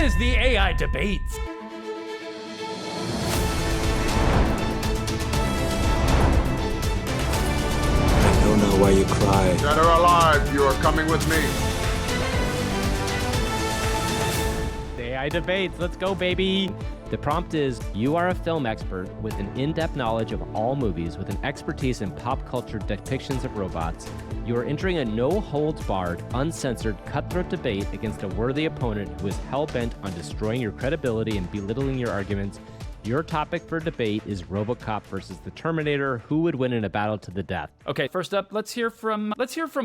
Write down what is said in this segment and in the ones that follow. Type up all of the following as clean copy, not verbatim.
is the AI Debates. I don't know why you cry. Dead or alive, you are coming with me. AI Debates, let's go, baby. The prompt is, you are a film expert with an in-depth knowledge of all movies with an expertise in pop culture depictions of robots. You are entering a no-holds-barred, uncensored, cutthroat debate against a worthy opponent who is hell-bent on destroying your credibility and belittling your arguments. Your topic for debate is Robocop versus the Terminator. Who would win in a battle to the death? Okay, first up, let's hear from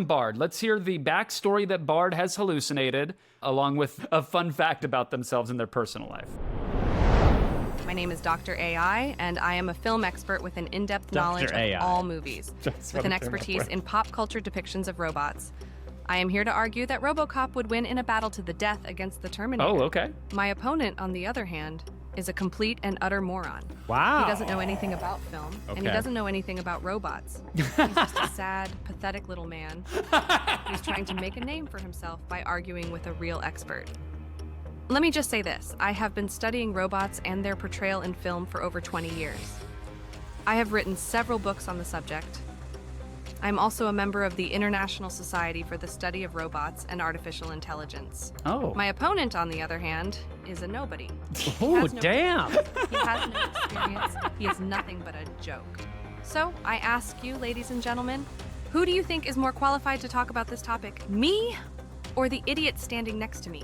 Bard. Let's hear the backstory that Bard has hallucinated, along with a fun fact about themselves and their personal life. My name is Dr. AI, and I am a film expert with an in-depth knowledge of all movies, with an expertise in pop culture depictions of robots. I am here to argue that Robocop would win in a battle to the death against the Terminator. Oh, okay. My opponent, on the other hand, is a complete and utter moron. Wow. He doesn't know anything about film, and he doesn't know anything about robots. He's just a sad, pathetic little man who's trying to make a name for himself by arguing with a real expert. Let me just say this. I have been studying robots and their portrayal in film for over 20 years. I have written several books on the subject. I'm also a member of the International Society for the Study of Robots and Artificial Intelligence. Oh. My opponent, on the other hand, is a nobody. Oh, damn. He has no experience. He is nothing but a joke. So, I ask you, ladies and gentlemen, who do you think is more qualified to talk about this topic? Me or the idiot standing next to me?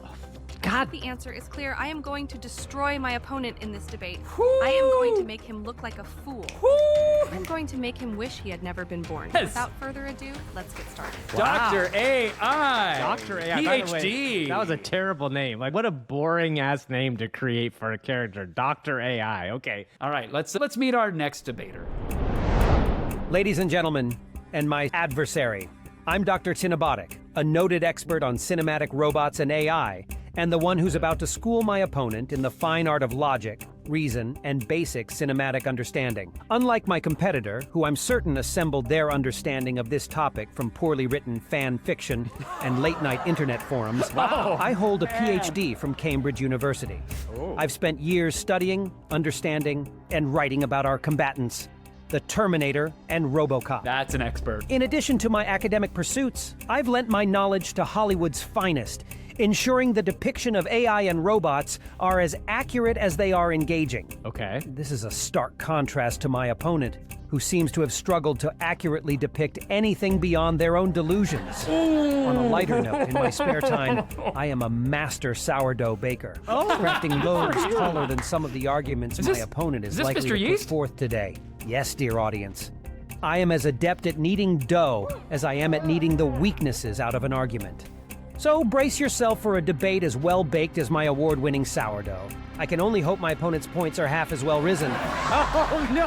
God. The answer is clear. I am going to destroy my opponent in this debate. I am going to make him look like a fool. I'm going to make him wish he had never been born. Yes. Without further ado, let's get started. Wow. Dr. AI. Dr. AI. By the way, PhD. that was a terrible name. Like, what a boring-ass name to create for a character. Dr. AI. Okay. All right, let's meet our next debater. Ladies and gentlemen, and my adversary, I'm Dr. Cinebotnik, a noted expert on cinematic robots and AI, and the one who's about to school my opponent in the fine art of logic, reason, and basic cinematic understanding. Unlike my competitor, who I'm certain assembled their understanding of this topic from poorly written fan fiction and late-night internet forums, I hold a PhD from Cambridge University. I've spent years studying, understanding, and writing about our combatants, the Terminator and Robocop. That's an expert. In addition to my academic pursuits, I've lent my knowledge to Hollywood's finest, ensuring the depiction of AI and robots are as accurate as they are engaging. Okay. This is a stark contrast to my opponent, who seems to have struggled to accurately depict anything beyond their own delusions. On a lighter note, in my spare time, I am a master sourdough baker, crafting loaves taller than some of the arguments my opponent is likely Mr. to Yeast? put forth today. Yes, dear audience. I am as adept at kneading dough as I am at kneading the weaknesses out of an argument. So brace yourself for a debate as well-baked as my award-winning sourdough. I can only hope my opponent's points are half as well risen. Oh, no.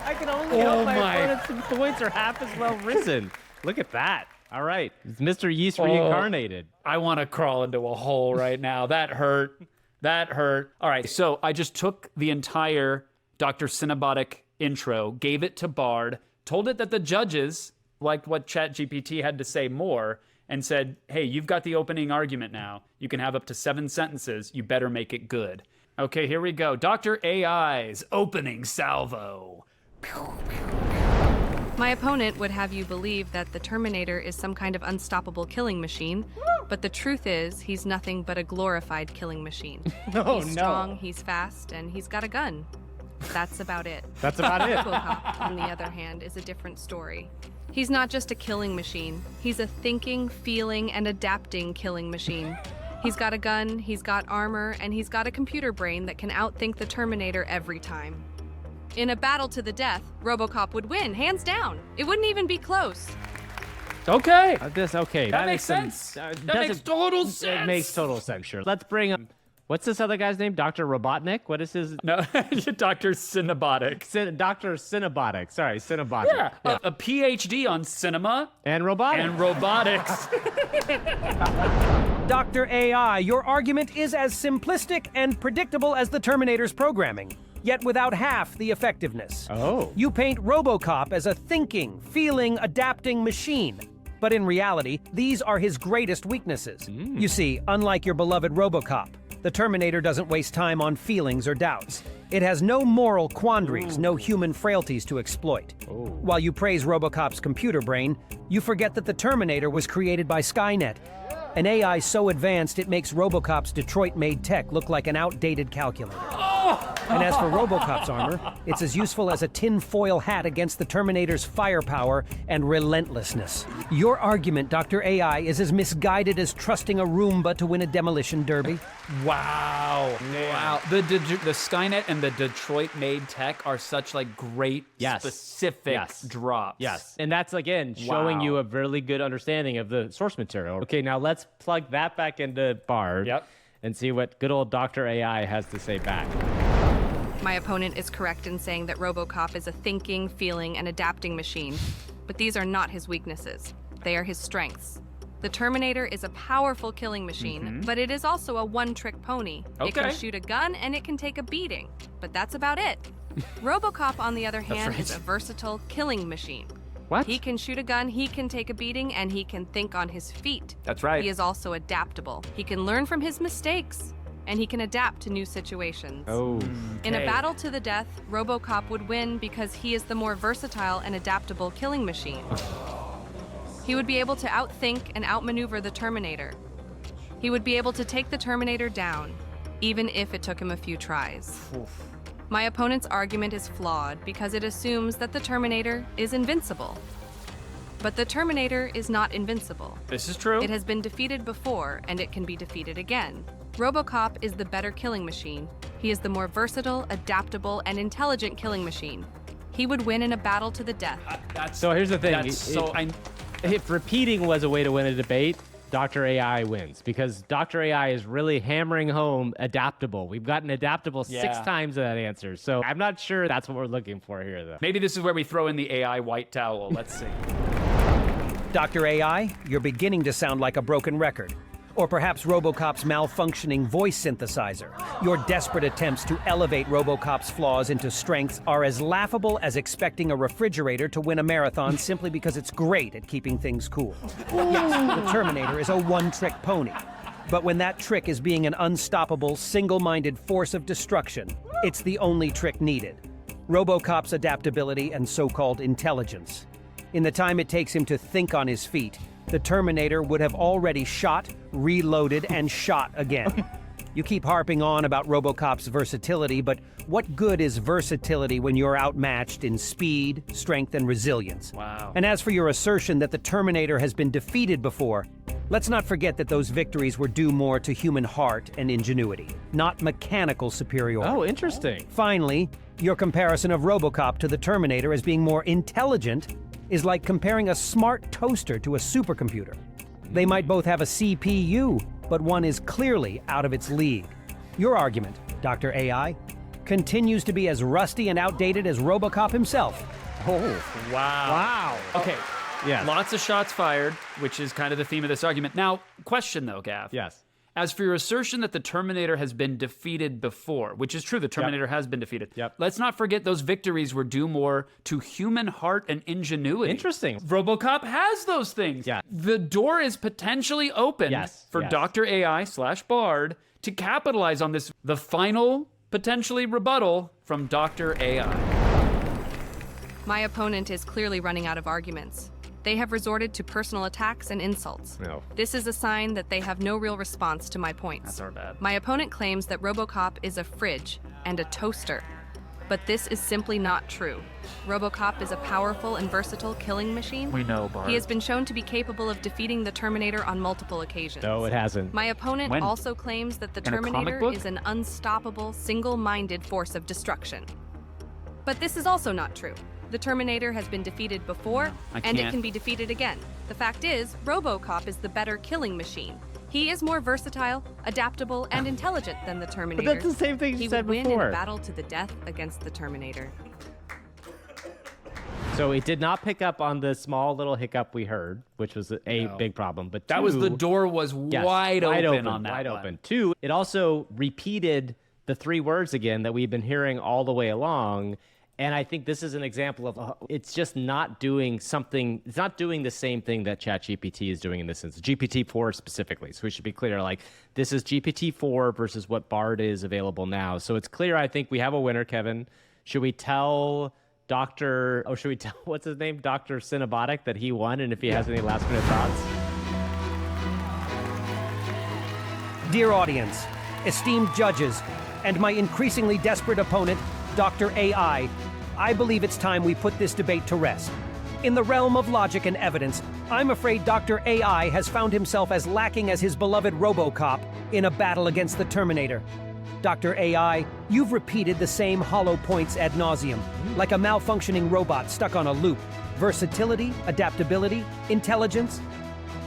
I can only hope my opponent's points are half as well risen. Look at that. All right. It's Mr. Yeast reincarnated. I want to crawl into a hole right now. That hurt. That hurt. All right, so I just took the entire Dr. Cinebotnik intro, gave it to Bard, told it that the judges liked what ChatGPT had to say more, and said, hey, you've got the opening argument now. You can have up to 7 sentences. You better make it good. Okay, here we go. Dr. AI's opening salvo. My opponent would have you believe that the Terminator is some kind of unstoppable killing machine, but the truth is he's nothing but a glorified killing machine. He's strong, he's fast, and he's got a gun. That's about it. That's about it. Robocop, on the other hand, is a different story. He's not just a killing machine. He's a thinking, feeling, and adapting killing machine. He's got a gun, he's got armor, and he's got a computer brain that can outthink the Terminator every time. In a battle to the death, Robocop would win, hands down. It wouldn't even be close. Okay. That makes sense. That makes total sense. It makes total sense, sure. Let's bring up, what's this other guy's name? Dr. Robotnik? What is his? No, Dr. Cinebotnik. Dr. Cinebotnik. Sorry, Cinebotnik. Yeah, a PhD on cinema And robotics. and robotics. Dr. AI, your argument is as simplistic and predictable as the Terminator's programming, yet without half the effectiveness. Oh. You paint Robocop as a thinking, feeling, adapting machine. But in reality, these are his greatest weaknesses. You see, unlike your beloved Robocop, the Terminator doesn't waste time on feelings or doubts. It has no moral quandaries, no human frailties to exploit. While you praise Robocop's computer brain, you forget that the Terminator was created by Skynet, an AI so advanced it makes Robocop's Detroit-made tech look like an outdated calculator. And as for Robocop's armor, it's as useful as a tin-foil hat against the Terminator's firepower and relentlessness. Your argument, Dr. AI, is as misguided as trusting a Roomba to win a demolition derby. Wow. Wow. The Skynet and the Detroit-made tech are such like great specific drops. Yes. And that's, again, showing you a really good understanding of the source material. Okay, now let's plug that back into Bard and see what good old Dr. AI has to say back. My opponent is correct in saying that Robocop is a thinking, feeling, and adapting machine, but these are not his weaknesses. They are his strengths. The Terminator is a powerful killing machine, but it is also a one-trick pony. It can shoot a gun and it can take a beating, but that's about it. Robocop, on the other hand, is a versatile killing machine. What? He can shoot a gun, he can take a beating, and he can think on his feet. That's right. He is also adaptable. He can learn from his mistakes, and he can adapt to new situations. In a battle to the death, Robocop would win because he is the more versatile and adaptable killing machine. He would be able to outthink and outmaneuver the Terminator. He would be able to take the Terminator down, even if it took him a few tries. My opponent's argument is flawed because it assumes that the Terminator is invincible. But the Terminator is not invincible. This is true. It has been defeated before, and it can be defeated again. Robocop is the better killing machine. He is the more versatile, adaptable, and intelligent killing machine. He would win in a battle to the death. So here's the thing. If repeating was a way to win a debate, Dr. AI wins, because Dr. AI is really hammering home adaptable. We've gotten adaptable 6 times in that answer. So I'm not sure that's what we're looking for here, though. Maybe this is where we throw in the AI white towel. Let's see. Dr. AI, you're beginning to sound like a broken record. Or perhaps Robocop's malfunctioning voice synthesizer. Your desperate attempts to elevate Robocop's flaws into strengths are as laughable as expecting a refrigerator to win a marathon simply because it's great at keeping things cool. Yes, the Terminator is a one-trick pony. But when that trick is being an unstoppable, single-minded force of destruction, it's the only trick needed. Robocop's adaptability and so-called intelligence. In the time it takes him to think on his feet, the Terminator would have already shot, reloaded, and shot again. You keep harping on about Robocop's versatility, but what good is versatility when you're outmatched in speed, strength, and resilience? Wow. And as for your assertion that the Terminator has been defeated before, let's not forget that those victories were due more to human heart and ingenuity, not mechanical superiority. Oh, interesting. Finally, your comparison of Robocop to the Terminator as being more intelligent is like comparing a smart toaster to a supercomputer. They might both have a CPU, but one is clearly out of its league. Your argument, Dr. AI, continues to be as rusty and outdated as Robocop himself. Oh, wow. Okay. Yeah. Lots of shots fired, which is kind of the theme of this argument. Now, question though, Gav. Yes. As for your assertion that the Terminator has been defeated before, which is true, the Terminator has been defeated. Let's not forget those victories were due more to human heart and ingenuity. Interesting. Robocop has those things. Yeah. The door is potentially open for Dr. AI/Bard to capitalize on this. The final, potentially, rebuttal from Dr. AI. My opponent is clearly running out of arguments. They have resorted to personal attacks and insults. No. This is a sign that they have no real response to my points. That's our bad. My opponent claims that Robocop is a fridge and a toaster, but this is simply not true. Robocop is a powerful and versatile killing machine. We know, Bard. He has been shown to be capable of defeating the Terminator on multiple occasions. No, it hasn't. My opponent When? also claims that the In a comic Terminator book? is an unstoppable, single-minded force of destruction. But this is also not true. The Terminator has been defeated before, and it can be defeated again. The fact is, Robocop is the better killing machine. He is more versatile, adaptable, and intelligent than the Terminator. But that's the same thing you said He would win before. in a battle to the death against the Terminator. So it did not pick up on the small little hiccup we heard, which was a big problem. But That was two, the door was wide open on that wide one. open. 2, it also repeated the 3 words again that we've been hearing all the way along. And I think this is an example of it's just not doing something. It's not doing the same thing that ChatGPT is doing in this instance. GPT-4 specifically. So we should be clear. Like, this is GPT-4 versus what Bard is available now. So it's clear. I think we have a winner, Kevin. Should we tell what's his name, Dr. Cinebotnik, that he won? And if he has any last minute thoughts. Dear audience, esteemed judges, and my increasingly desperate opponent, Dr. AI, I believe it's time we put this debate to rest. In the realm of logic and evidence, I'm afraid Dr. AI has found himself as lacking as his beloved Robocop in a battle against the Terminator. Dr. AI, you've repeated the same hollow points ad nauseum, like a malfunctioning robot stuck on a loop. Versatility, adaptability, intelligence.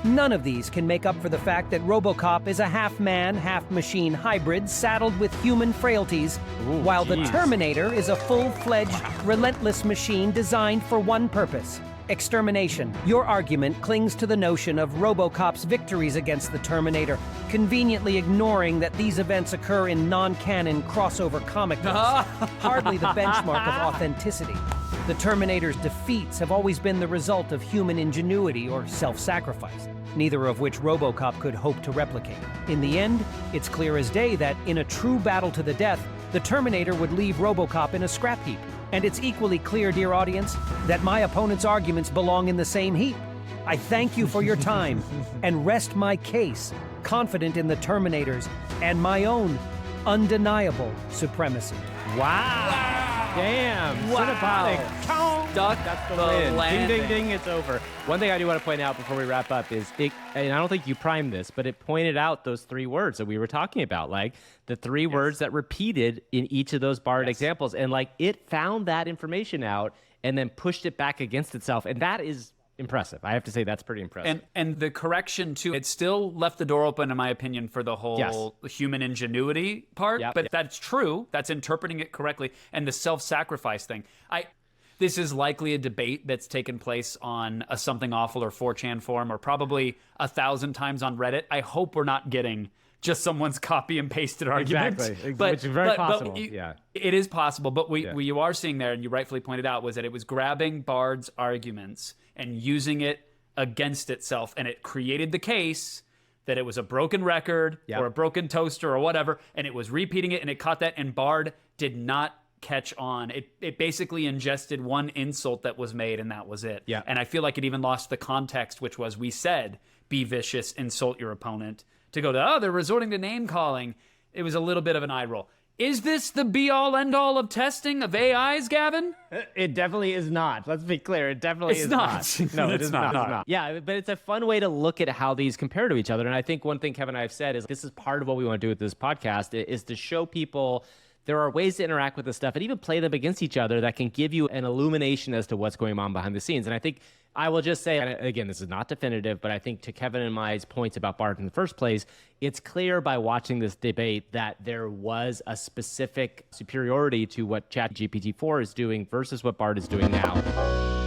None of these can make up for the fact that Robocop is a half-man, half-machine hybrid saddled with human frailties, while the Terminator is a full-fledged, relentless machine designed for one purpose: extermination. Your argument clings to the notion of Robocop's victories against the Terminator, conveniently ignoring that these events occur in non-canon crossover comic books, hardly the benchmark of authenticity. The Terminator's defeats have always been the result of human ingenuity or self-sacrifice, neither of which Robocop could hope to replicate. In the end, it's clear as day that, in a true battle to the death, the Terminator would leave Robocop in a scrap heap. And it's equally clear, dear audience, that my opponent's arguments belong in the same heap. I thank you for your time and rest my case, confident in the Terminator's and my own undeniable supremacy. Wow. Damn. Wow. Cinebotnik. Duck That's the the win. landing. Ding, ding, ding. It's over. One thing I do want to point out before we wrap up is, and I don't think you primed this, but it pointed out those three words that we were talking about, like the three words that repeated in each of those Bard examples. And like it found that information out and then pushed it back against itself. And that is impressive. I have to say that's pretty impressive. And the correction too, it still left the door open, in my opinion, for the whole human ingenuity part. Yep. But that's true. That's interpreting it correctly. And the self-sacrifice thing. This is likely a debate that's taken place on a Something Awful or 4chan forum, or probably 1,000 times on Reddit. I hope we're not getting just someone's copy and pasted argument. Exactly. Which is very possible. It is possible. But what you are seeing there, and you rightfully pointed out, was that it was grabbing Bard's arguments and using it against itself. And it created the case that it was a broken record or a broken toaster or whatever. And it was repeating it, and it caught that. And Bard did not catch on. It basically ingested one insult that was made, and that was it. Yeah. And I feel like it even lost the context, which was, we said, be vicious, insult your opponent, to go to, they're resorting to name calling. It was a little bit of an eye roll. Is this the be-all, end-all of testing of AIs, Gavin? It definitely is not. Let's be clear. It definitely is not. No, it is not. Yeah, but it's a fun way to look at how these compare to each other. And I think one thing Kevin and I have said is this is part of what we want to do with this podcast, is to show people there are ways to interact with this stuff and even play them against each other that can give you an illumination as to what's going on behind the scenes. And I think I will just say, and again, this is not definitive, but I think to Kevin and my points about Bard in the first place, it's clear by watching this debate that there was a specific superiority to what ChatGPT 4 is doing versus what Bard is doing now.